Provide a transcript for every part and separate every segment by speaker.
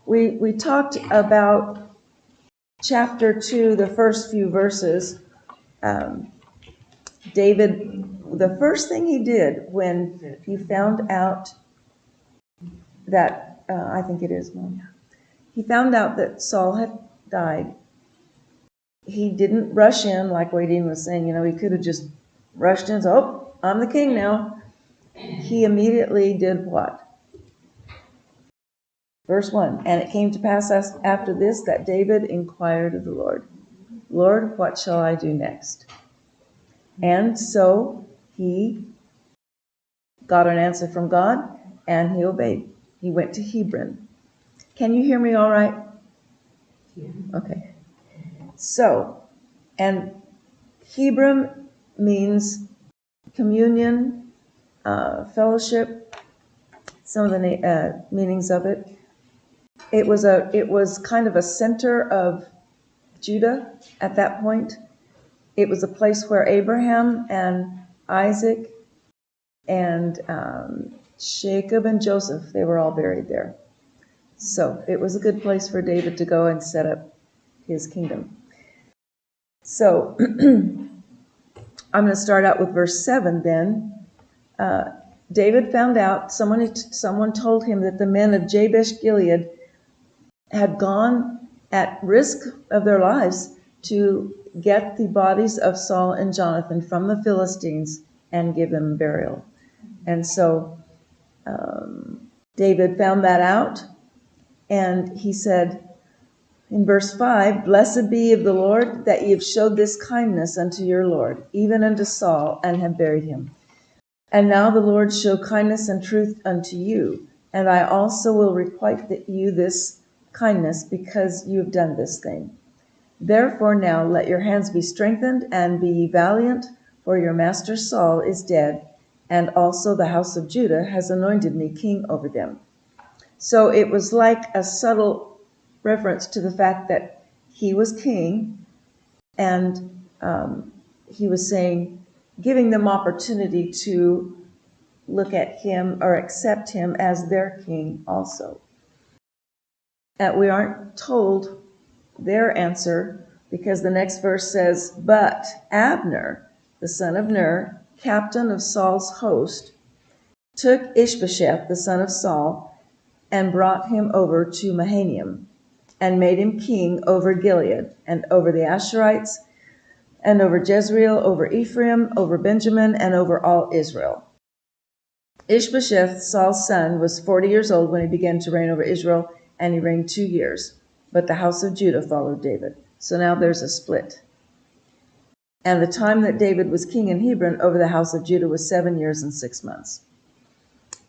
Speaker 1: we talked about chapter 2, the first few verses. David, the first thing he did when he found out that, I think it is, Mom. He found out that Saul had died. He didn't rush in like Wadeen was saying. He could have just rushed in and said, "Oh, I'm the king now." He immediately did what? Verse 1, and it came to pass after this that David inquired of the Lord, "Lord, what shall I do next?" And so he got an answer from God, and he obeyed. He went to Hebron. Can you hear me all right?
Speaker 2: Yeah.
Speaker 1: Okay. So, and Hebron means communion, fellowship, some of the meanings of it. It was kind of a center of Judah at that point. It was a place where Abraham and Isaac and Jacob and Joseph, they were all buried there. So it was a good place for David to go and set up his kingdom. So I'm going to start out with verse 7 then. David found out, someone told him that the men of Jabesh Gilead had gone at risk of their lives to get the bodies of Saul and Jonathan from the Philistines and give them burial. And so David found that out, and he said in verse 5, "Blessed be of the Lord that ye have showed this kindness unto your Lord, even unto Saul, and have buried him. And now the Lord show kindness and truth unto you, and I also will requite you this kindness, because you have done this thing. Therefore now let your hands be strengthened, and be ye valiant, for your master Saul is dead, and also the house of Judah has anointed me king over them." So it was like a subtle reference to the fact that he was king, and he was saying, giving them opportunity to look at him or accept him as their king also. And we aren't told their answer, because the next verse says, "But Abner, the son of Ner, captain of Saul's host, took Ishbosheth, the son of Saul, and brought him over to Mahanaim, and made him king over Gilead, and over the Asherites, and over Jezreel, over Ephraim, over Benjamin, and over all Israel." Ishbosheth, Saul's son, was 40 years old when he began to reign over Israel, and he reigned 2 years. But the house of Judah followed David. So now there's a split. And the time that David was king in Hebron over the house of Judah was 7 years and 6 months.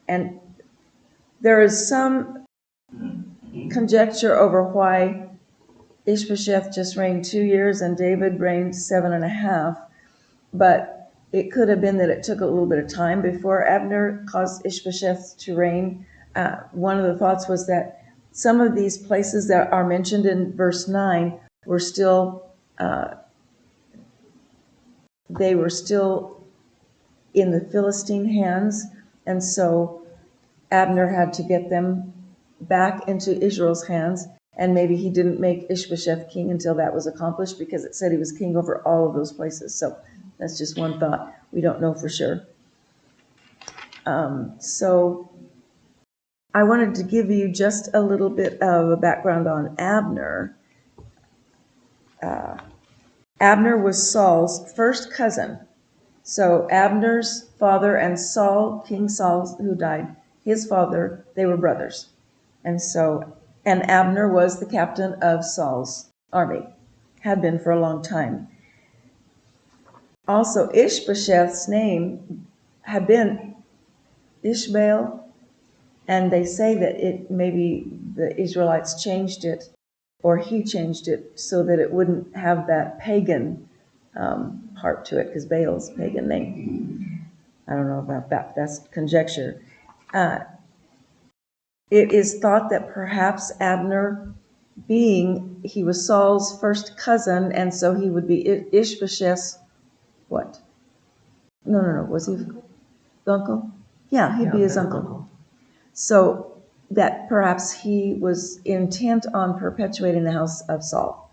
Speaker 1: And there is some conjecture over why Ishbosheth just reigned 2 years and David reigned 7.5. But it could have been that it took a little bit of time before Abner caused Ishbosheth to reign. One of the thoughts was that some of these places that are mentioned in verse 9 were still, they were still in the Philistine hands, and so Abner had to get them back into Israel's hands, and maybe he didn't make Ishbosheth king until that was accomplished, because it said he was king over all of those places. So that's just one thought. We don't know for sure. So I wanted to give you just a little bit of a background on Abner. Abner was Saul's first cousin. So Abner's father and Saul, King Saul, who died, his father, they were brothers. And Abner was the captain of Saul's army, had been for a long time. Also, Ishbosheth's name had been Ishbaal, and they say that it maybe the Israelites changed it, or he changed it, so that it wouldn't have that pagan part to it, because Baal's a pagan name. I don't know about that. That's conjecture. It is thought that perhaps Abner, he was Saul's first cousin, and so he would be Ishbosheth's what? No. Was he the uncle? Yeah, he'd be his uncle. So that perhaps he was intent on perpetuating the house of Saul.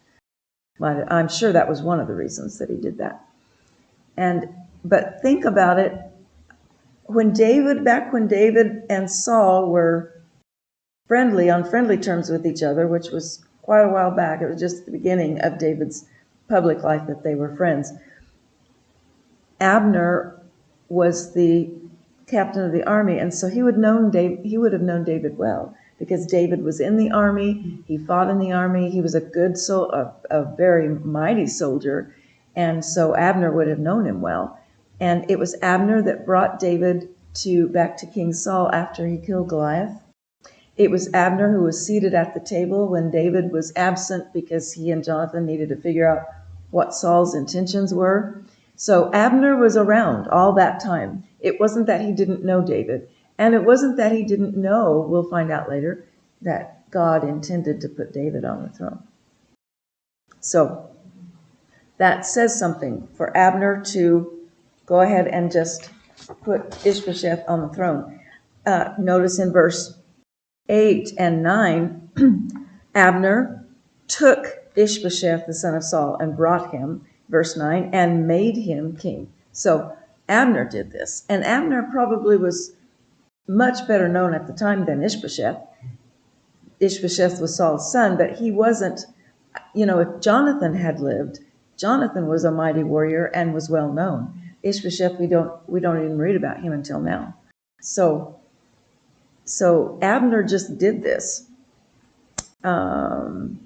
Speaker 1: I'm sure that was one of the reasons that he did that. But think about it. Back when David and Saul were on friendly terms with each other, which was quite a while back. It was just the beginning of David's public life that they were friends. Abner was the captain of the army, and so he would have known David well, because David was in the army. He fought in the army. He was a very mighty soldier, and so Abner would have known him well. And it was Abner that brought David back to King Saul after he killed Goliath. It was Abner who was seated at the table when David was absent, because he and Jonathan needed to figure out what Saul's intentions were. So Abner was around all that time. It wasn't that he didn't know David, and it wasn't that he didn't know, we'll find out later, that God intended to put David on the throne. So that says something for Abner to go ahead and just put Ishbosheth on the throne. Notice in verse 8 and 9, Abner took Ishbosheth, the son of Saul, and brought him, verse 9, and made him king. So Abner did this. And Abner probably was much better known at the time than Ishbosheth. Ishbosheth was Saul's son, but he wasn't, if Jonathan had lived, Jonathan was a mighty warrior and was well known. Ishbosheth, we don't even read about him until now. So Abner just did this. And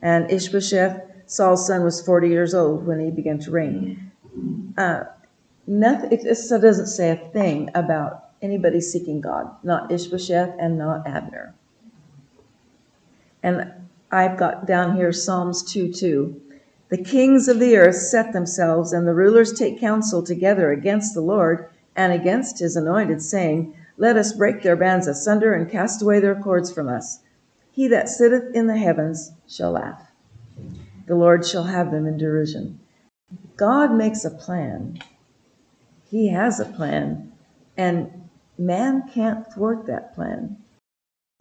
Speaker 1: Ishbosheth, Saul's son, was 40 years old when he began to reign. It doesn't say a thing about anybody seeking God, not Ishbosheth and not Abner. And I've got down here Psalms 2:2. The kings of the earth set themselves, and the rulers take counsel together against the Lord and against his anointed, saying, let us break their bands asunder and cast away their cords from us. He that sitteth in the heavens shall laugh. The Lord shall have them in derision. God makes a plan. He has a plan, and man can't thwart that plan.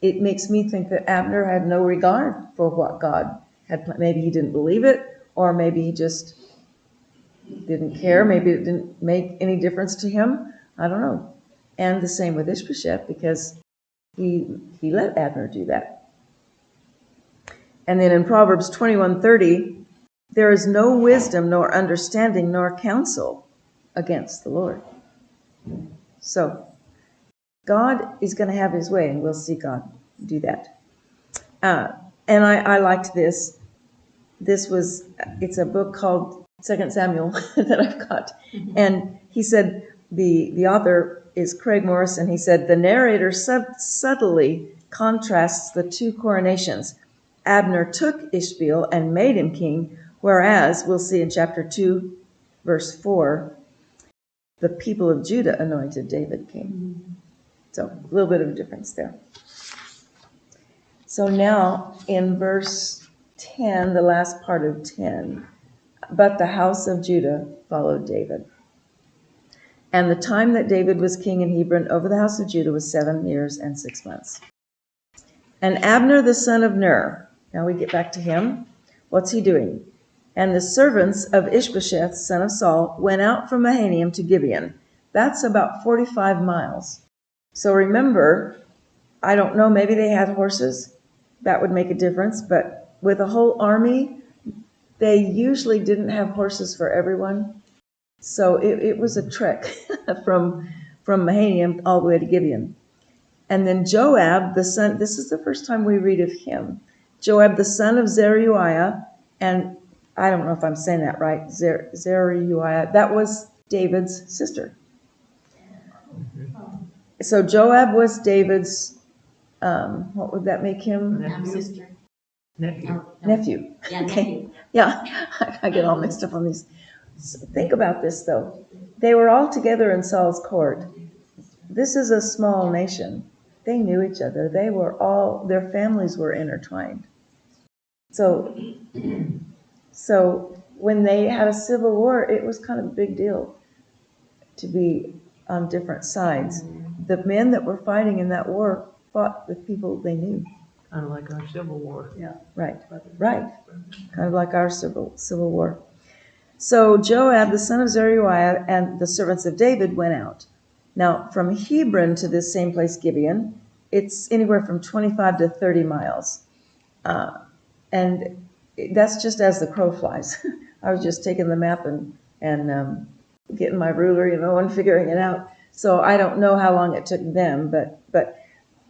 Speaker 1: It makes me think that Abner had no regard for what God had planned. Maybe he didn't believe it, or maybe he just didn't care. Maybe it didn't make any difference to him. I don't know. And the same with Ishbosheth, because he let Abner do that. And then in Proverbs 21:30, there is no wisdom, nor understanding, nor counsel against the Lord. So God is going to have his way, and we'll see God do that. And I liked this. It's a book called 2 Samuel that I've got. And he said, the author is Craig Morris, and he said, the narrator subtly contrasts the two coronations. Abner took Ishboel and made him king, whereas, we'll see in chapter 2, verse 4, the people of Judah anointed David king. So a little bit of a difference there. So now in verse 10, the last part of 10, but the house of Judah followed David. And the time that David was king in Hebron over the house of Judah was 7 years and 6 months. And Abner the son of Ner, now we get back to him. What's he doing? And the servants of Ishbosheth, son of Saul, went out from Mahanaim to Gibeon. That's about 45 miles. So remember, I don't know, maybe they had horses. That would make a difference. But with a whole army, they usually didn't have horses for everyone. So it was a trek from Mahanaim all the way to Gibeon. And then Joab, the son, this is the first time we read of him. Joab, the son of Zeruiah, and I don't know if I'm saying that right, Zeruiah, that was David's sister. So Joab was David's, what would that make him?
Speaker 2: Sister.
Speaker 1: Nephew.
Speaker 2: Yeah,
Speaker 1: okay.
Speaker 2: nephew.
Speaker 1: Yeah, I get all mixed up on these. So think about this, though. They were all together in Saul's court. This is a small nation. They knew each other. Their families were intertwined. So when they had a civil war, it was kind of a big deal to be on different sides. The men that were fighting in that war fought with people they knew.
Speaker 2: Kind of like our Civil War.
Speaker 1: Yeah, right. Kind of like our civil war. So Joab, the son of Zeruiah, and the servants of David went out. Now, from Hebron to this same place, Gibeon, it's anywhere from 25 to 30 miles. And that's just as the crow flies. I was just taking the map and getting my ruler, and figuring it out. So I don't know how long it took them, but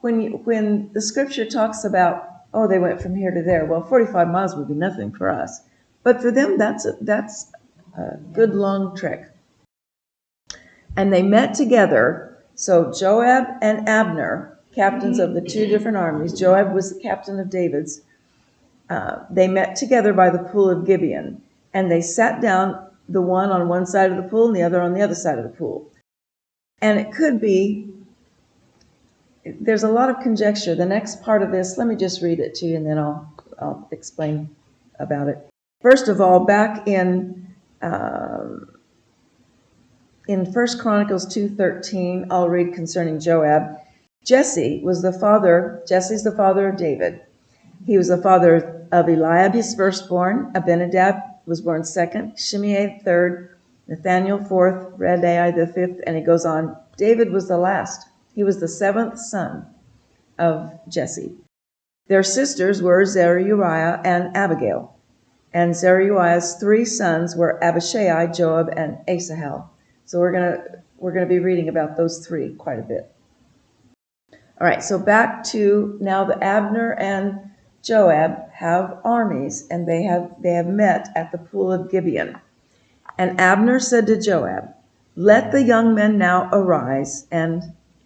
Speaker 1: when the scripture talks about, oh, they went from here to there, well, 45 miles would be nothing for us. But for them, that's a good long trek. And they met together. So Joab and Abner, captains of the two different armies, Joab was the captain of David's, they met together by the pool of Gibeon, and they sat down, the one on one side of the pool and the other on the other side of the pool. And it could be, there's a lot of conjecture. The next part of this, let me just read it to you, and then I'll explain about it. First of all, back in 1 Chronicles 2:13, I'll read concerning Joab. Jesse's the father of David. He was the father of Eliab, his firstborn. Abinadab was born second. Shimei third. Nathaniel fourth. Radai the fifth. And he goes on. David was the last. He was the seventh son of Jesse. Their sisters were Zeruiah and Abigail. And Zeruiah's three sons were Abishai, Joab, and Asahel. So we're gonna be reading about those three quite a bit. All right, so back to now the Abner and Joab have armies, and they have met at the pool of Gibeon. And Abner said to Joab, "Let the young men now arise." And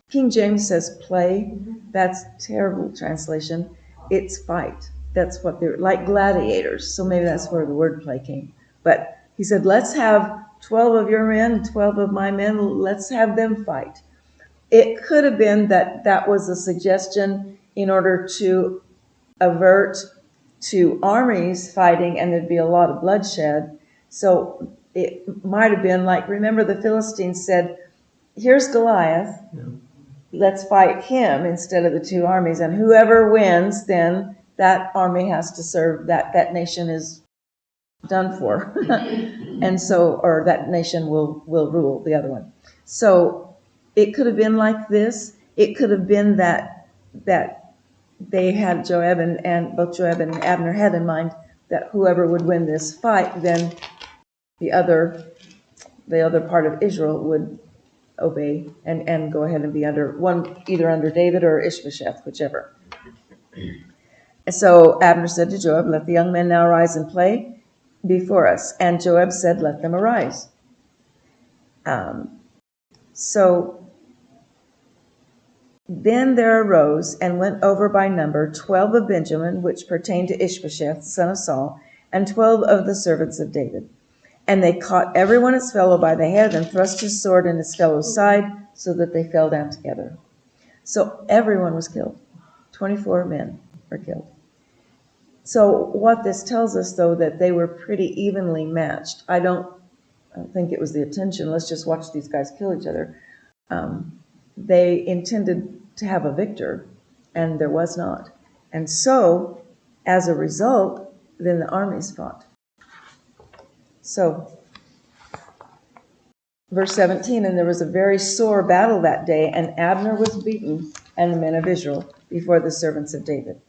Speaker 1: King James says play. That's terrible translation. It's fight. That's what they're like, gladiators. So maybe that's where the word play came. But he said, let's have 12 of your men, 12 of my men. Let's have them fight. It could have been that was a suggestion in order to avert to armies fighting, and there'd be a lot of bloodshed. So it might have been like, remember the Philistines said, here's Goliath, let's fight him instead of the two armies, and whoever wins, then that army has to serve, that nation is done for. And so, or that nation will rule the other one. So it could have been like this. It could have been that they had Joab and both Joab and Abner had in mind that whoever would win this fight, then the other part of Israel would obey and go ahead and be either under David or Ishbosheth, whichever. So Abner said to Joab, "Let the young men now rise and play before us." And Joab said, "Let them arise." So then there arose and went over by number 12 of Benjamin, which pertained to Ishbosheth, son of Saul, and 12 of the servants of David. And they caught everyone his fellow by the head and thrust his sword in his fellow's side, so that they fell down together. So everyone was killed. 24 men were killed. So what this tells us, though, that they were pretty evenly matched. I don't think it was the intention, let's just watch these guys kill each other. They intended to have a victor, and there was not. And so, as a result, then the armies fought. So, verse 17, and there was a very sore battle that day, and Abner was beaten, and the men of Israel, before the servants of David.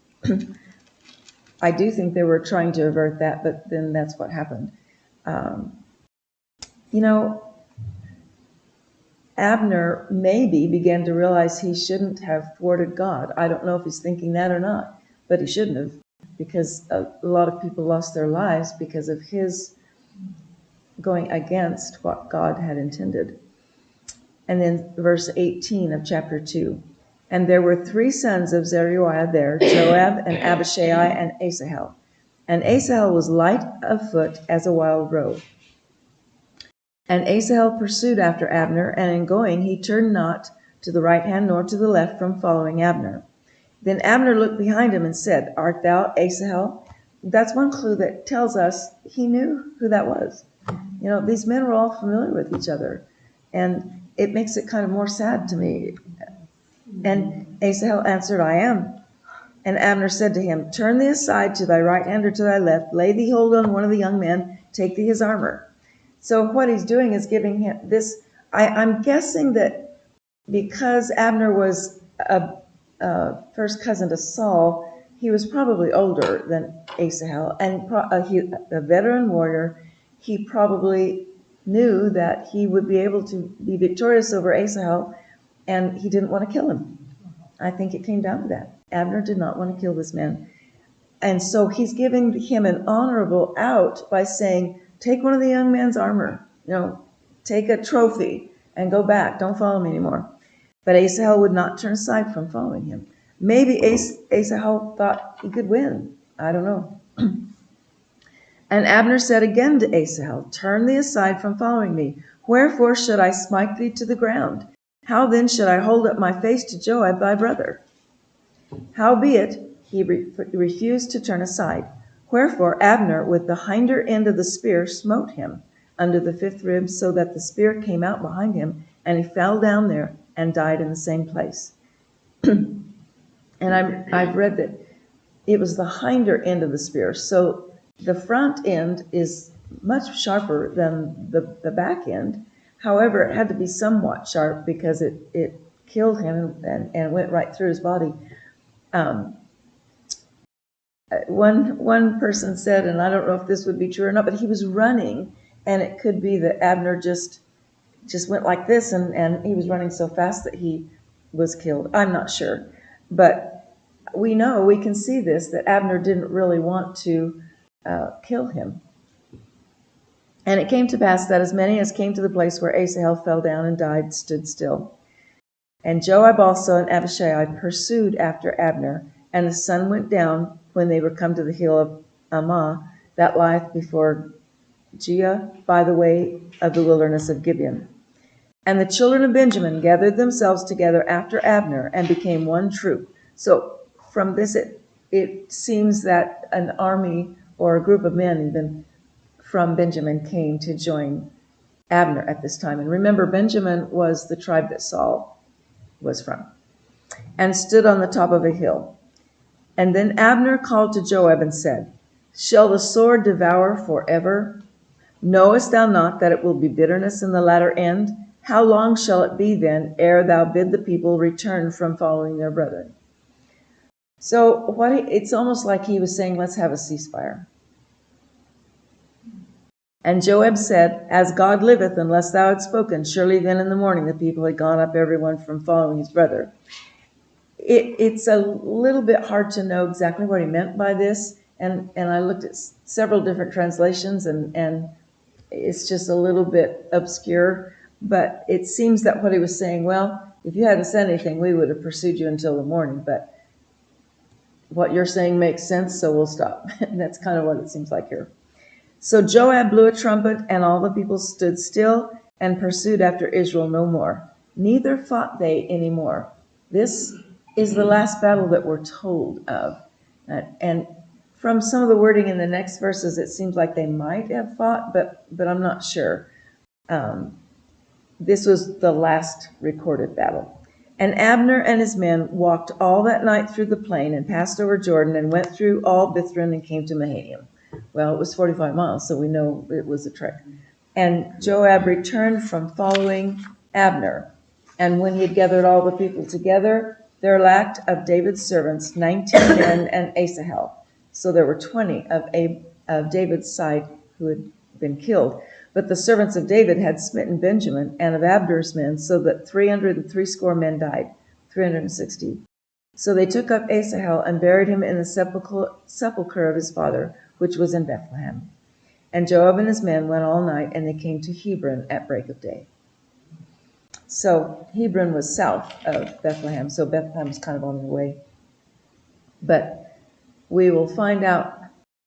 Speaker 1: I do think they were trying to avert that, but then that's what happened. Abner maybe began to realize he shouldn't have thwarted God. I don't know if he's thinking that or not, but he shouldn't have, because a lot of people lost their lives because of his going against what God had intended. And then verse 18 of chapter 2. And there were three sons of Zeruiah there, Joab and Abishai and Asahel. And Asahel was light of foot as a wild roe. And Asahel pursued after Abner, and in going he turned not to the right hand nor to the left from following Abner. Then Abner looked behind him and said, "Art thou Asahel?" That's one clue that tells us he knew who that was. These men were all familiar with each other. And it makes it kind of more sad to me. And Asahel answered, I am. And Abner said to him, turn thee aside to thy right hand or to thy left, lay thee hold on one of the young men, take thee his armor. So what he's doing is giving him this. I'm guessing that because Abner was a first cousin to Saul, he was probably older than Asahel, and a veteran warrior. He probably knew that he would be able to be victorious over Asahel, and he didn't want to kill him. I think it came down to that. Abner did not want to kill this man. And so he's giving him an honorable out by saying, take one of the young man's armor, take a trophy and go back. Don't follow me anymore. But Asahel would not turn aside from following him. Maybe Asahel thought he could win. I don't know. And Abner said again to Asahel, turn thee aside from following me. Wherefore should I smite thee to the ground? How then should I hold up my face to Joab thy brother? Howbeit he refused to turn aside. Wherefore Abner with the hinder end of the spear smote him under the fifth rib, so that the spear came out behind him, and he fell down there and died in the same place. And I've read that it was the hinder end of the spear. So the front end is much sharper than the back end. However, it had to be somewhat sharp because it killed him and went right through his body. One person said, and I don't know if this would be true or not, but he was running, and it could be that Abner just went like this, and he was running so fast that he was killed. I'm not sure. But we can see this, that Abner didn't really want to kill him. And it came to pass that as many as came to the place where Asahel fell down and died stood still. And Joab also and Abishai pursued after Abner, and the sun went down when they were come to the hill of Ammah, that lieth before Giah, by the way of the wilderness of Gibeon. And the children of Benjamin gathered themselves together after Abner, and became one troop. So from this, it seems that an army or a group of men even from Benjamin came to join Abner at this time. And remember, Benjamin was the tribe that Saul was from, and stood on the top of a hill. And then Abner called to Joab and said, shall the sword devour forever? Knowest thou not that it will be bitterness in the latter end? How long shall it be then ere thou bid the people return from following their brethren? So it's almost like he was saying, let's have a ceasefire. And Joab said, as God liveth, unless thou had spoken, surely then in the morning the people had gone up everyone from following his brother. It's a little bit hard to know exactly what he meant by this. And I looked at several different translations, and it's just a little bit obscure. But it seems that what he was saying, well, if you hadn't said anything, we would have pursued you until the morning. But what you're saying makes sense, so we'll stop. And that's kind of what it seems like here. So Joab blew a trumpet, and all the people stood still and pursued after Israel no more. Neither fought they any more. This is the last battle that we're told of. And from some of the wording in the next verses, it seems like they might have fought, but I'm not sure. This was the last recorded battle. And Abner and his men walked all that night through the plain, and passed over Jordan, and went through all Bithron, and came to Mahanaim. Well, it was 45 miles, so we know it was a trek. And Joab returned from following Abner. And when he had gathered all the people together, there lacked of David's servants 19 men and Asahel. So there were 20 of David's side who had been killed. But the servants of David had smitten Benjamin and of Abner's men, so that 360 men died, 360. So they took up Asahel and buried him in the sepulchre of his father, which was in Bethlehem. And Joab and his men went all night, and they came to Hebron at break of day. So Hebron was south of Bethlehem, so Bethlehem was kind of on the way. But we will find out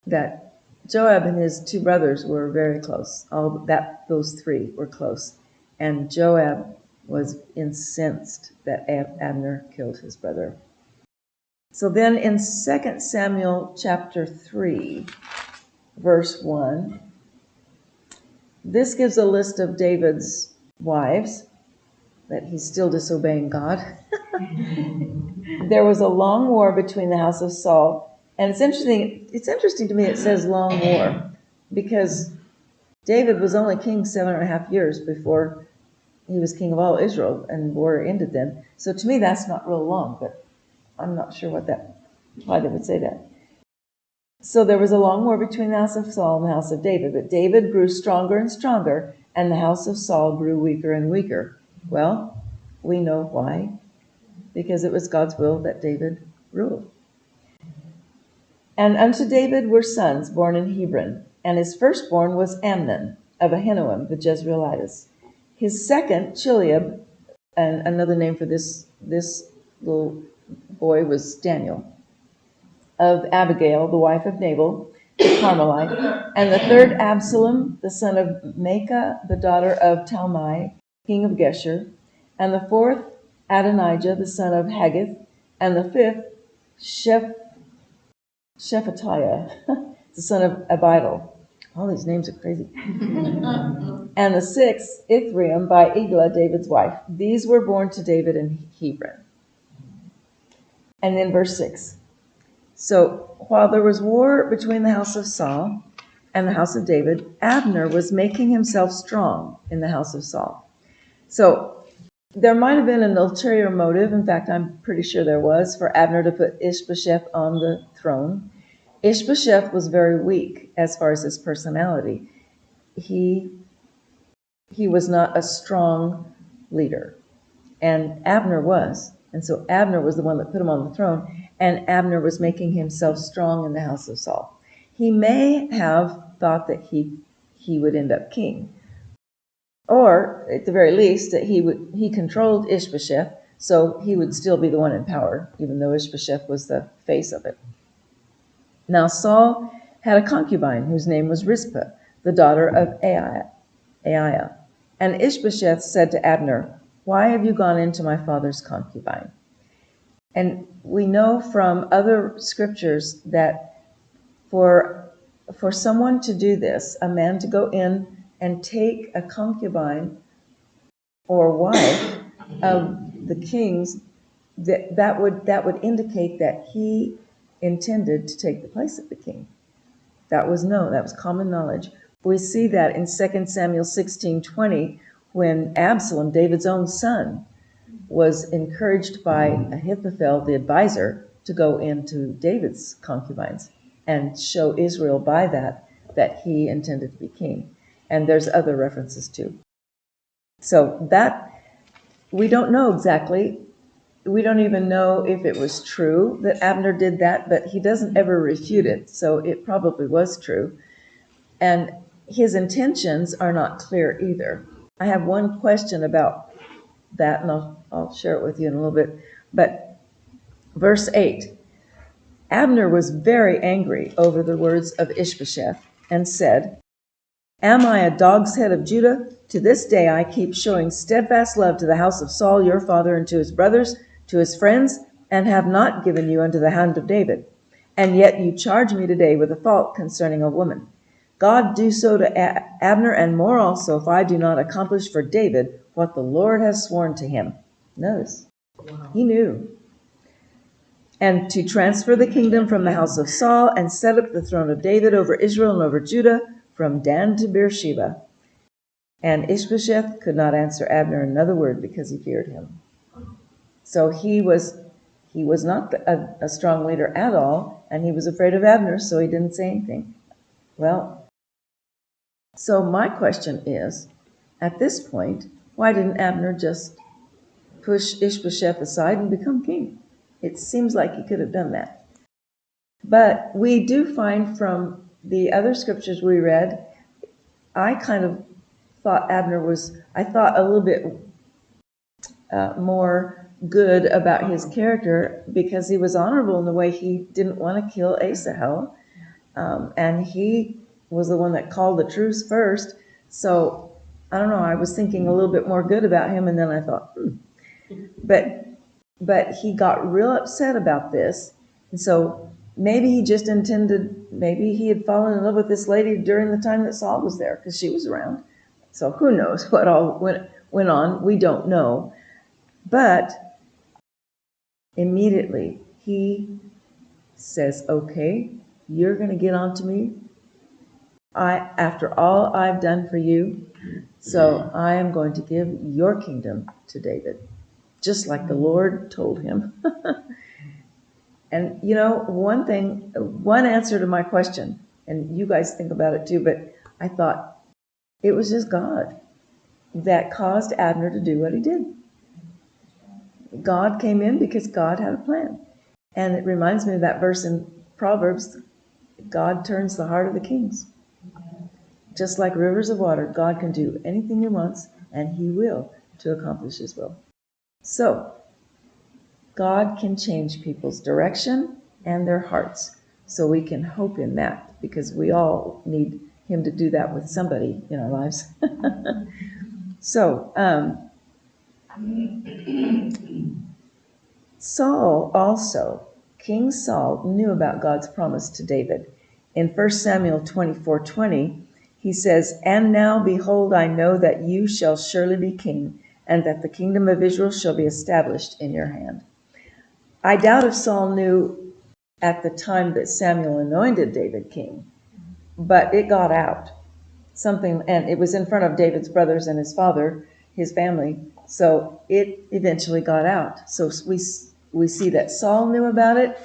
Speaker 1: that Joab and his two brothers were very close. Those three were close. And Joab was incensed that Abner killed his brother. So then in 2 Samuel chapter 3, verse 1, this gives a list of David's wives, that he's still disobeying God. There was a long war between the house of Saul, and it's interesting to me it says long war, because David was only king 7.5 years before he was king of all Israel, and war ended then. So to me that's not real long, but I'm not sure why they would say that. So there was a long war between the house of Saul and the house of David, but David grew stronger and stronger, and the house of Saul grew weaker and weaker. Well, we know why. Because it was God's will that David ruled. And unto David were sons born in Hebron, and his firstborn was Amnon of Ahinoam the Jezreelitess. His second, Chileab, and another name for this little boy was Daniel, of Abigail, the wife of Nabal, the Carmelite. And the third, Absalom, the son of Maacah, the daughter of Talmai, king of Geshur. And the fourth, Adonijah, the son of Haggith. And the fifth, Shephatiah, the son of Abidal. All these names are crazy. And the sixth, Ithream, by Eglah, David's wife. These were born to David in Hebron. And then verse 6. So while there was war between the house of Saul and the house of David, Abner was making himself strong in the house of Saul. So there might have been an ulterior motive. In fact, I'm pretty sure there was, for Abner to put Ishbosheth on the throne. Ishbosheth was very weak as far as his personality. He was not a strong leader, and Abner was. And so Abner was the one that put him on the throne, and Abner was making himself strong in the house of Saul. He may have thought that he would end up king, or at the very least that he controlled Ishbosheth, so he would still be the one in power, even though Ishbosheth was the face of it. Now Saul had a concubine whose name was Rizpah, the daughter of Aiah. And Ishbosheth said to Abner, "Why have you gone into my father's concubine?" And we know from other scriptures that for someone to do this, a man to go in and take a concubine or wife of the king's, that would indicate that he intended to take the place of the king. That was known. That was common knowledge. We see that in 2 Samuel 16:20, when Absalom, David's own son, was encouraged by Ahithophel, the advisor, to go into David's concubines and show Israel by that he intended to be king. And there's other references too. So that, we don't know exactly. We don't even know if it was true that Abner did that, but he doesn't ever refute it, so it probably was true. And his intentions are not clear either. I have one question about that, and I'll share it with you in a little bit. But verse 8, Abner was very angry over the words of Ishbosheth and said, "Am I a dog's head of Judah? To this day I keep showing steadfast love to the house of Saul your father, and to his brothers, to his friends, and have not given you unto the hand of David. And yet you charge me today with a fault concerning a woman. God do so to Abner, and more also, if I do not accomplish for David what the Lord has sworn to him." Notice, he knew. "And to transfer the kingdom from the house of Saul, and set up the throne of David over Israel and over Judah, from Dan to Beersheba." And Ishbosheth could not answer Abner another word, because he feared him. So he was not a strong leader at all, and he was afraid of Abner, so he didn't say anything. Well, so my question is, at this point, why didn't Abner just push Ishbosheth aside and become king? It seems like he could have done that. But we do find from the other scriptures we read, I kind of thought I thought a little bit more good about his character, because he was honorable in the way he didn't want to kill Asahel. And he was the one that called the truce first. So I don't know, I was thinking a little bit more good about him, and then I thought, But he got real upset about this. And so maybe he just intended, maybe he had fallen in love with this lady during the time that Saul was there, because she was around. So who knows what all went on? We don't know. But immediately he says, okay, you're going to get on to me after all I've done for you, so I am going to give your kingdom to David, just like the Lord told him. And one answer to my question, and you guys think about it too, but I thought it was just God that caused Abner to do what he did. God came in because God had a plan. And it reminds me of that verse in Proverbs, God turns the heart of the kings. Just like rivers of water, God can do anything he wants, and he will to accomplish his will. So, God can change people's direction and their hearts. So we can hope in that, because we all need him to do that with somebody in our lives. So, King Saul knew about God's promise to David. In 1 Samuel 24:20, he says, "And now, behold, I know that you shall surely be king, and that the kingdom of Israel shall be established in your hand." I doubt if Saul knew at the time that Samuel anointed David king, but it got out. And it was in front of David's brothers and his father, his family, so it eventually got out. So we see that Saul knew about it,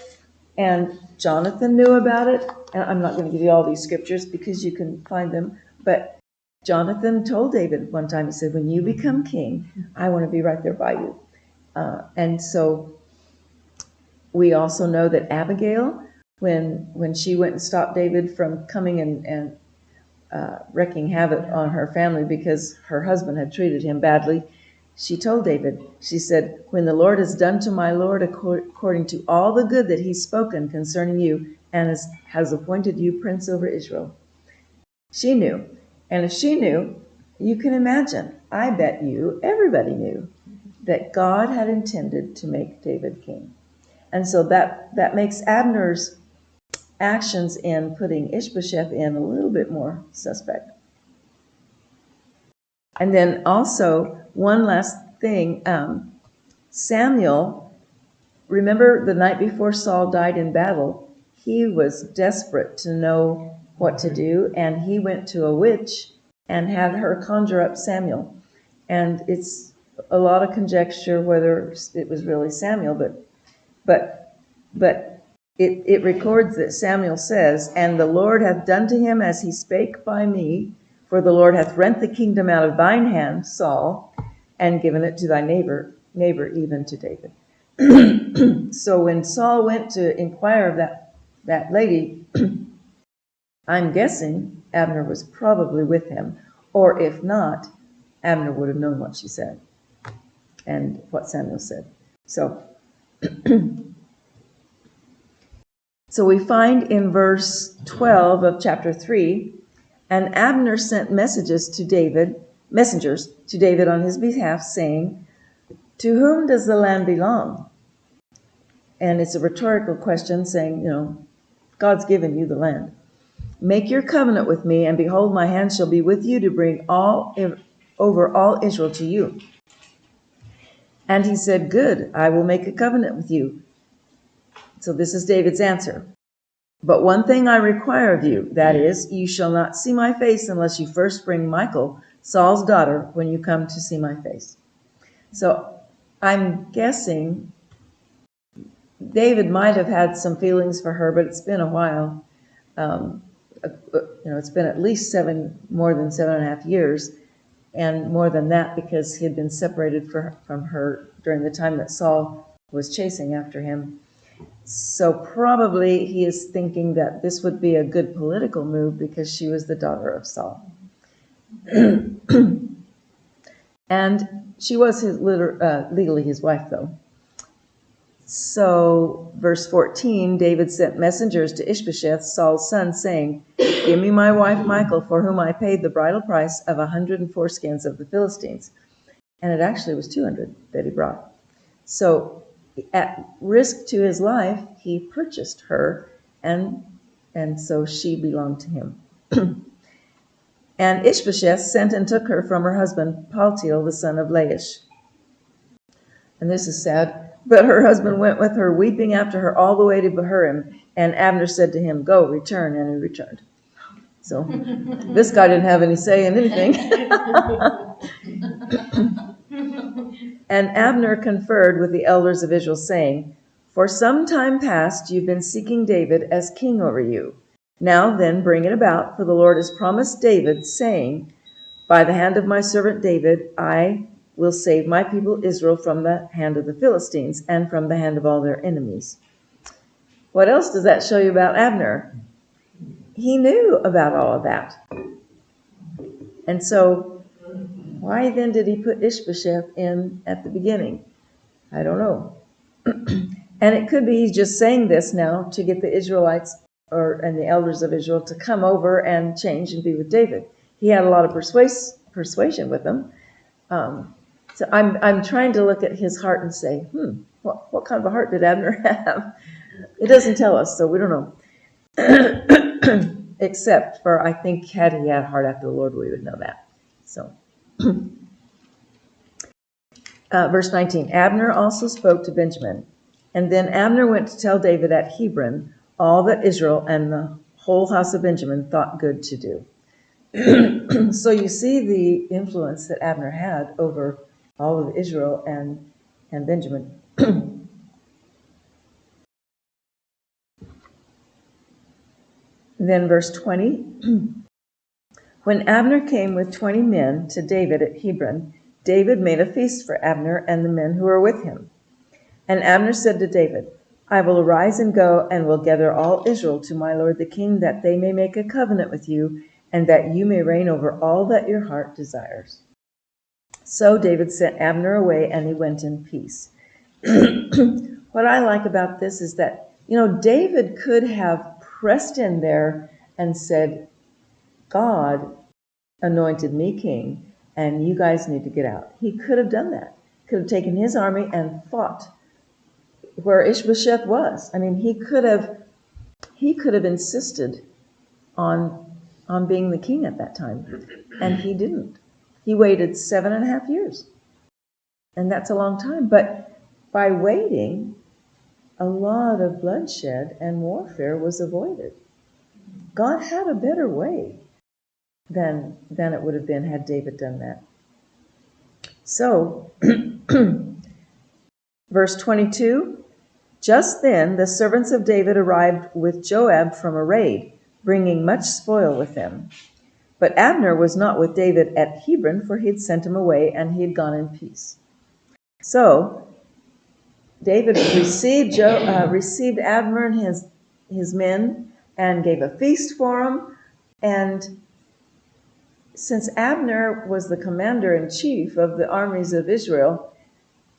Speaker 1: and Jonathan knew about it. And I'm not going to give you all these scriptures because you can find them, but Jonathan told David one time, he said, when you become king, I want to be right there by you. And so we also know that Abigail, when she went and stopped David from coming and wreaking havoc on her family because her husband had treated him badly, she told David, she said, when the Lord has done to my Lord according to all the good that he's spoken concerning you, and has appointed you prince over Israel. She knew. And if she knew, you can imagine, I bet you everybody knew that God had intended to make David king. And so that makes Abner's actions in putting Ishbosheth in a little bit more suspect. And then also, one last thing, Samuel, remember the night before Saul died in battle, he was desperate to know what to do, and he went to a witch and had her conjure up Samuel. And it's a lot of conjecture whether it was really Samuel, but it records that Samuel says, "And the Lord hath done to him as he spake by me, for the Lord hath rent the kingdom out of thine hand, Saul, and given it to thy neighbor, even to David." So when Saul went to inquire of that lady, I'm guessing Abner was probably with him, or if not, Abner would have known what she said and what Samuel said. So we find in verse 12 of chapter 3, and Abner sent messengers to David on his behalf, saying, "To whom does the land belong?" And it's a rhetorical question saying, God's given you the land. "Make your covenant with me, and behold, my hand shall be with you to bring over all Israel to you." And he said, "Good, I will make a covenant with you." So this is David's answer. "But one thing I require of you, that is, you shall not see my face unless you first bring Michal, Saul's daughter, when you come to see my face." So I'm guessing David might have had some feelings for her, but it's been a while. It's been at least more than 7.5 years, and more than that because he had been separated from her during the time that Saul was chasing after him. So probably he is thinking that this would be a good political move because she was the daughter of Saul. And she was legally his wife, though. So, verse 14, David sent messengers to Ishbosheth, Saul's son, saying, "Give me my wife Michal, for whom I paid the bridal price of 104 skins of the Philistines." And it actually was 200 that he brought. So, at risk to his life, he purchased her, and so she belonged to him. And Ishbosheth sent and took her from her husband, Paltiel, the son of Laish. And this is sad. But her husband went with her, weeping after her all the way to Bahurim. And Abner said to him, "Go, return." And he returned. So this guy didn't have any say in anything. And Abner conferred with the elders of Israel, saying, "For some time past you've been seeking David as king over you. Now then, bring it about, for the Lord has promised David, saying, 'By the hand of my servant David, I will save my people Israel from the hand of the Philistines and from the hand of all their enemies.'" What else does that show you about Abner? He knew about all of that. And so, why then did he put Ishbosheth in at the beginning? I don't know. And it could be he's just saying this now to get the Israelites and the elders of Israel to come over and change and be with David. He had a lot of persuasion with them. So I'm trying to look at his heart and say, what kind of a heart did Abner have? It doesn't tell us, so we don't know. Except for, I think, had he had a heart after the Lord, we would know that. So, verse 19, Abner also spoke to Benjamin. And then Abner went to tell David at Hebron all that Israel and the whole house of Benjamin thought good to do. So you see the influence that Abner had over all of Israel and Benjamin. Then verse 20, when Abner came with 20 men to David at Hebron, David made a feast for Abner and the men who were with him. And Abner said to David, "I will arise and go and will gather all Israel to my lord the king, that they may make a covenant with you, and that you may reign over all that your heart desires." So David sent Abner away, and he went in peace. What I like about this is that, David could have pressed in there and said, "God anointed me king, and you guys need to get out." He could have done that. Could have taken his army and fought where Ishbosheth was. I mean, he could have insisted on being the king at that time, and he didn't. He waited 7.5 years, and that's a long time. But by waiting, a lot of bloodshed and warfare was avoided. God had a better way than it would have been had David done that. So, verse 22, just then the servants of David arrived with Joab from a raid, bringing much spoil with them. But Abner was not with David at Hebron, for he had sent him away, and he had gone in peace. So David received Abner and his men and gave a feast for him. And since Abner was the commander-in-chief of the armies of Israel,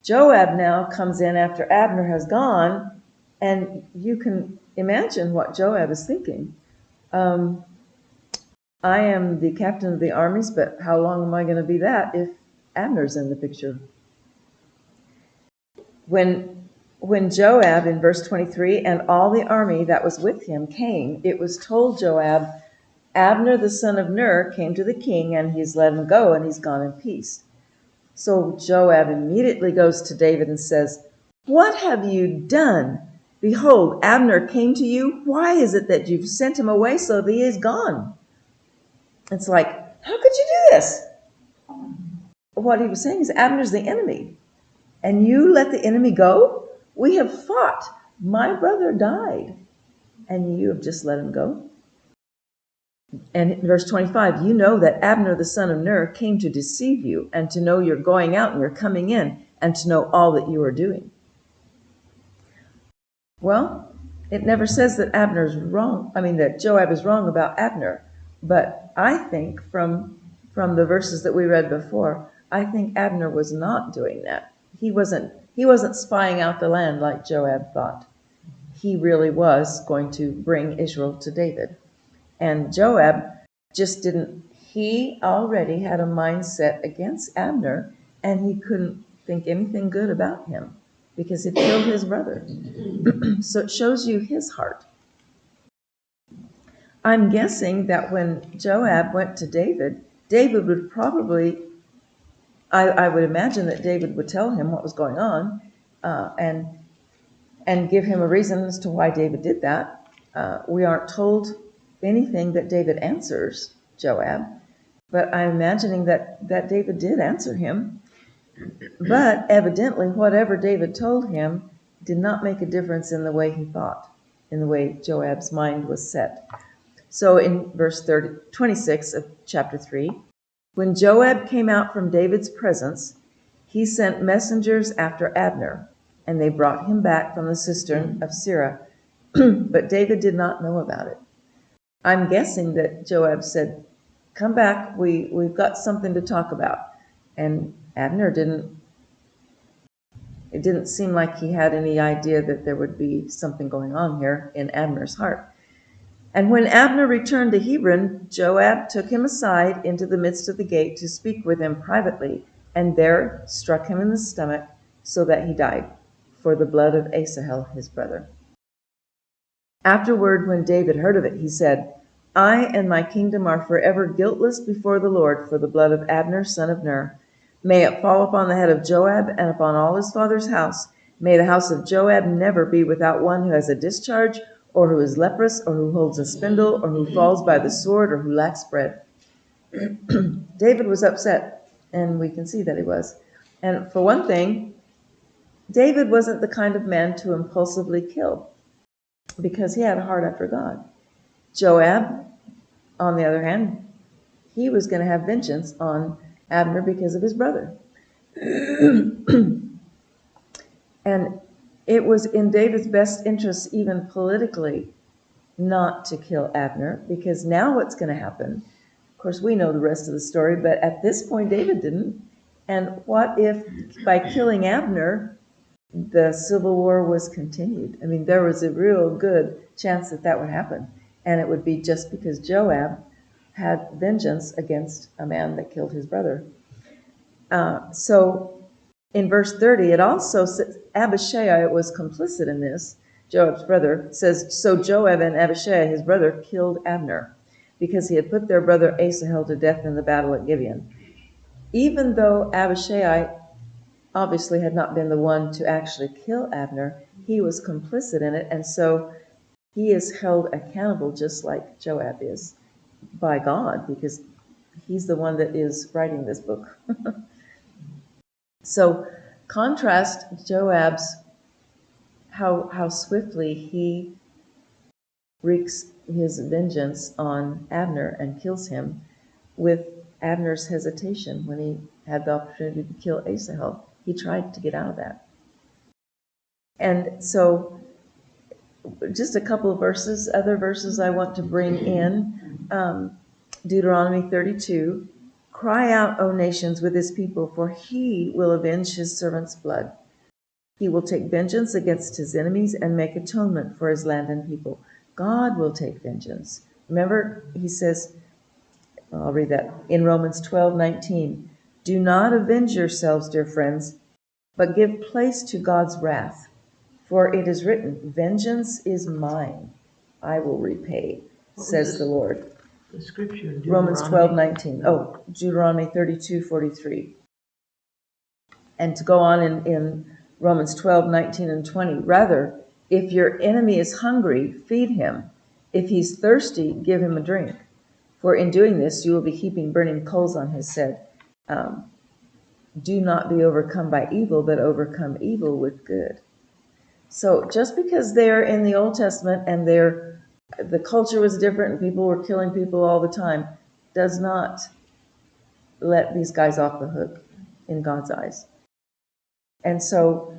Speaker 1: Joab now comes in after Abner has gone, and you can imagine what Joab is thinking. I am the captain of the armies, but how long am I going to be that if Abner's in the picture? When Joab, in verse 23, and all the army that was with him came, it was told Joab, "Abner the son of Ner came to the king, and he's let him go, and he's gone in peace." So Joab immediately goes to David and says, "What have you done? Behold, Abner came to you. Why is it that you've sent him away so that he is gone?" It's like, how could you do this? What he was saying is, Abner's the enemy, and you let the enemy go? We have fought. My brother died, and you have just let him go? And in verse 25, you know that Abner the son of Ner came to deceive you, and to know you're going out and you're coming in, and to know all that you are doing. Well, it never says that that Joab is wrong about Abner. But I think from the verses that we read before, I think Abner was not doing that. He wasn't spying out the land like Joab thought. He really was going to bring Israel to David. And Joab just didn't. He already had a mindset against Abner, and he couldn't think anything good about him because he killed his brother. So it shows you his heart. I'm guessing that when Joab went to David, David would I would imagine that David would tell him what was going on, and give him a reason as to why David did that. We aren't told anything that David answers Joab, but I'm imagining that David did answer him. But evidently, whatever David told him did not make a difference in the way he thought, in the way Joab's mind was set. So in verse 26 of chapter 3, when Joab came out from David's presence, he sent messengers after Abner, and they brought him back from the cistern of Sirah. But David did not know about it. I'm guessing that Joab said, "Come back, we've got something to talk about." And Abner it didn't seem like he had any idea that there would be something going on here in Abner's heart. And when Abner returned to Hebron, Joab took him aside into the midst of the gate to speak with him privately, and there struck him in the stomach so that he died, for the blood of Asahel his brother. Afterward, when David heard of it, he said, "I and my kingdom are forever guiltless before the Lord for the blood of Abner, son of Ner. May it fall upon the head of Joab and upon all his father's house. May the house of Joab never be without one who has a discharge, or who is leprous, or who holds a spindle, or who falls by the sword, or who lacks bread." David was upset, and we can see that he was. And for one thing, David wasn't the kind of man to impulsively kill, because he had a heart after God. Joab, on the other hand, he was going to have vengeance on Abner because of his brother. And it was in David's best interest, even politically, not to kill Abner, because now what's going to happen? Of course, we know the rest of the story, but at this point, David didn't. And what if by killing Abner, the civil war was continued? I mean, there was a real good chance that would happen. And it would be just because Joab had vengeance against a man that killed his brother. So in verse 30, it also says Abishai was complicit in this. Joab's brother says, "So Joab and Abishai, his brother, killed Abner because he had put their brother Asahel to death in the battle at Gibeon." Even though Abishai obviously had not been the one to actually kill Abner, he was complicit in it, and so he is held accountable just like Joab is by God, because he's the one that is writing this book. So contrast Joab's, how swiftly he wreaks his vengeance on Abner and kills him, with Abner's hesitation when he had the opportunity to kill Asahel. He tried to get out of that. And so just a couple of other verses I want to bring in. Deuteronomy 32, "Cry out, O nations, with his people, for he will avenge his servant's blood. He will take vengeance against his enemies and make atonement for his land and people." God will take vengeance. Remember, he says, I'll read that in Romans 12:19, "Do not avenge yourselves, dear friends, but give place to God's wrath. For it is written, 'Vengeance is mine, I will repay,' says the Lord."
Speaker 2: The scripture in
Speaker 1: Romans 12:19. Oh, Deuteronomy 32:43. And to go on in Romans 12:19 and 20, "Rather, if your enemy is hungry, feed him. If he's thirsty, give him a drink. For in doing this, you will be heaping burning coals on his head. Do not be overcome by evil, but overcome evil with good." So just because they're in the Old Testament and the culture was different and people were killing people all the time, does not let these guys off the hook in God's eyes. And so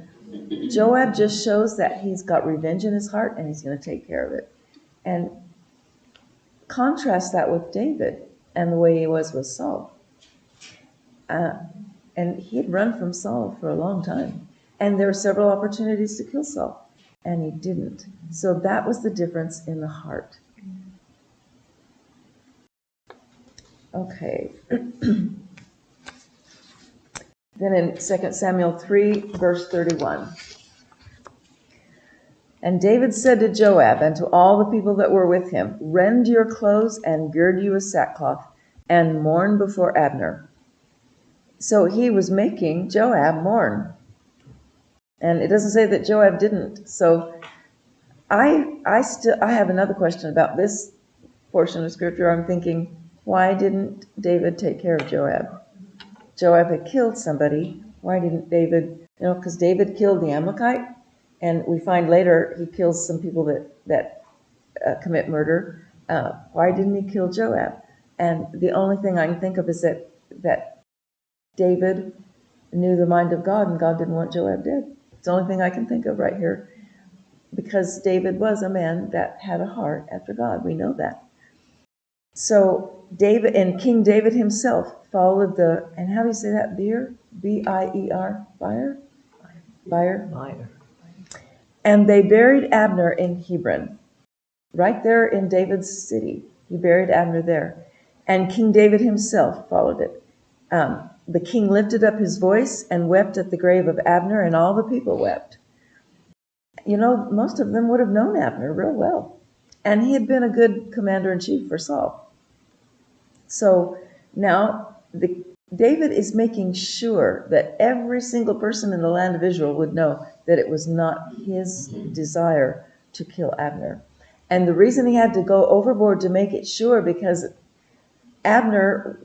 Speaker 1: Joab just shows that he's got revenge in his heart and he's going to take care of it. And contrast that with David and the way he was with Saul. And he had run from Saul for a long time. And there were several opportunities to kill Saul, and he didn't. So that was the difference in the heart. Okay. Then in 2 Samuel 3, verse 31. "And David said to Joab and to all the people that were with him, 'Rend your clothes and gird you a sackcloth, and mourn before Abner.'" So he was making Joab mourn. And it doesn't say that Joab didn't. So I have another question about this portion of scripture. I'm thinking, why didn't David take care of Joab? Joab had killed somebody. Why didn't David, because David killed the Amalekite, and we find later he kills some people that commit murder. Why didn't he kill Joab? And the only thing I can think of is that David knew the mind of God, and God didn't want Joab dead. It's the only thing I can think of right here, because David was a man that had a heart after God. We know that. So David and King David himself followed and how do you say that? Beer? B-I-E-R? Buyer?
Speaker 2: Buyer.
Speaker 1: And they buried Abner in Hebron, right there in David's city. He buried Abner there. And King David himself followed it. The king lifted up his voice and wept at the grave of Abner, and all the people wept. Most of them would have known Abner real well. And he had been a good commander-in-chief for Saul. So now David is making sure that every single person in the land of Israel would know that it was not his desire to kill Abner. And the reason he had to go overboard to make it sure, because Abner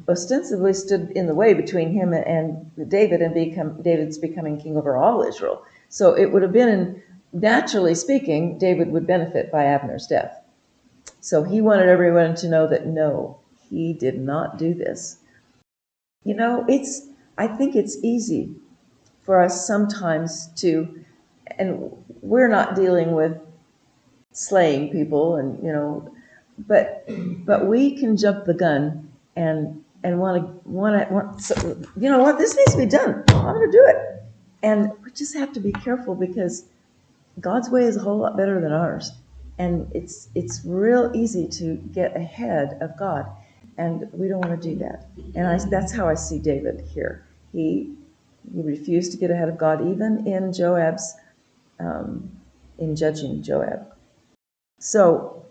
Speaker 1: ostensibly stood in the way between him and David, and David's becoming king over all Israel. So it would have been, naturally speaking, David would benefit by Abner's death. So he wanted everyone to know that no, he did not do this. I think it's easy for us sometimes to, and we're not dealing with slaying people, and but we can jump the gun and want so, this needs to be done. I'm going to do it, and we just have to be careful, because God's way is a whole lot better than ours. And it's real easy to get ahead of God, and we don't want to do that. And that's how I see David here. He refused to get ahead of God, even in Joab's, in judging Joab. So,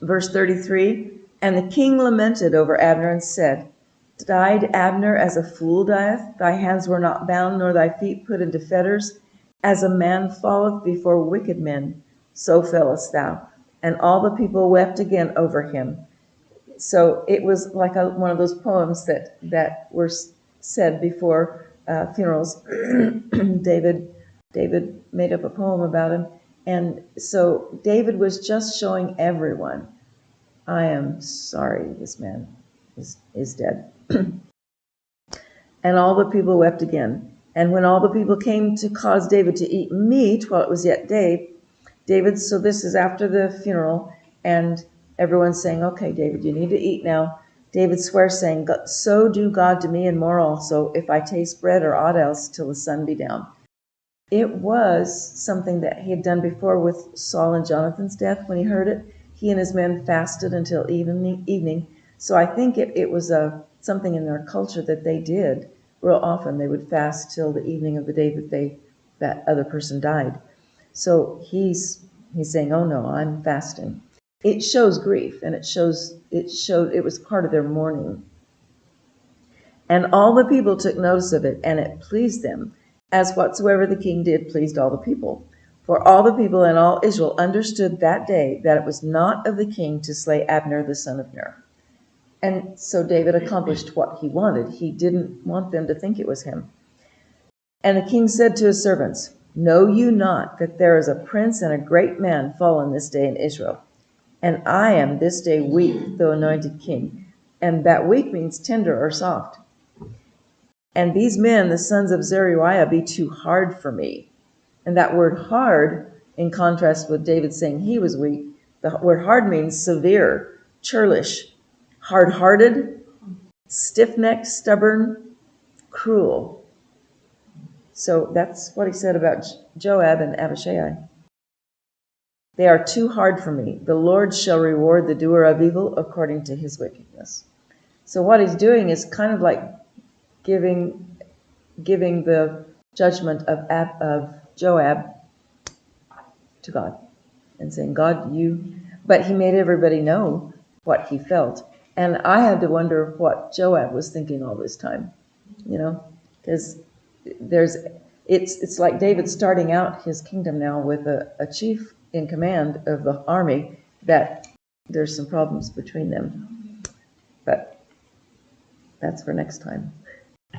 Speaker 1: verse 33, and the king lamented over Abner and said, died Abner as a fool dieth? Thy hands were not bound, nor thy feet put into fetters. As a man falleth before wicked men, so fellest thou. And all the people wept again over him. So it was like one of those poems that were said before funerals. David made up a poem about him. And so David was just showing everyone, I am sorry this man is dead. And all the people wept again. And when all the people came to cause David to eat meat while it was yet day, David, so this is after the funeral, and everyone's saying, okay, David, you need to eat now. David swears, saying, so do God to me and more also, if I taste bread or aught else till the sun be down. It was something that he had done before with Saul and Jonathan's death. When he heard it, he and his men fasted until evening. So I think it was something in their culture that they did real often. They would fast till the evening of the day that other person died. So he's saying, oh no, I'm fasting. It shows grief, and it was part of their mourning. And all the people took notice of it, and it pleased them, as whatsoever the king did pleased all the people. For all the people and all Israel understood that day that it was not of the king to slay Abner the son of Ner. And so David accomplished what he wanted. He didn't want them to think it was him. And the king said to his servants, know you not that there is a prince and a great man fallen this day in Israel? And I am this day weak, though anointed king. And that weak means tender or soft. And these men, the sons of Zeruiah, be too hard for me. And that word hard, in contrast with David saying he was weak, the word hard means severe, churlish, hard-hearted, stiff-necked, stubborn, cruel. So that's what he said about Joab and Abishai. They are too hard for me. The Lord shall reward the doer of evil according to his wickedness. So what he's doing is kind of like giving the judgment of Joab to God and saying, God, but he made everybody know what he felt. And I had to wonder what Joab was thinking all this time, because it's like David starting out his kingdom now with a chief in command of the army, that there's some problems between them. But that's for next time.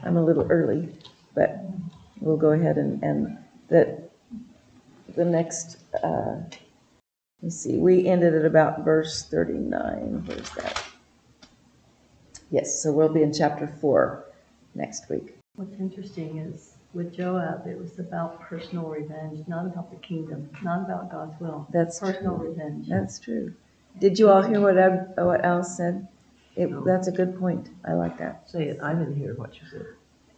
Speaker 1: I'm a little early, but we'll go ahead and the next, let's see, we ended at about verse 39. Where's that? Yes, so we'll be in chapter 4 next week.
Speaker 2: What's interesting is with Joab, it was about personal revenge, not about the kingdom, not about God's will.
Speaker 1: That's
Speaker 2: personal
Speaker 1: true.
Speaker 2: revenge.
Speaker 1: That's true. Did you all hear what Alice said?
Speaker 3: No.
Speaker 1: That's a good point. I like that.
Speaker 3: Say it, I didn't hear what you said.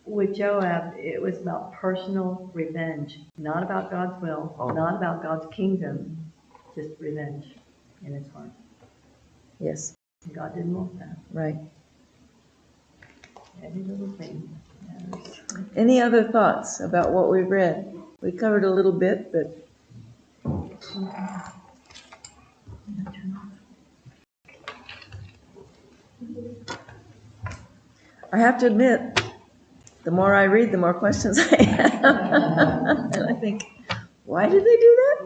Speaker 2: With Joab, it was about personal revenge, not about God's will, not about God's kingdom, just revenge in his heart.
Speaker 1: Yes,
Speaker 2: And God didn't want that.
Speaker 1: right.
Speaker 2: Every little thing matters.
Speaker 1: Any other thoughts about what we've read? We covered a little bit, but I have to admit, the more I read, the more questions I have. And I think, why did they do that?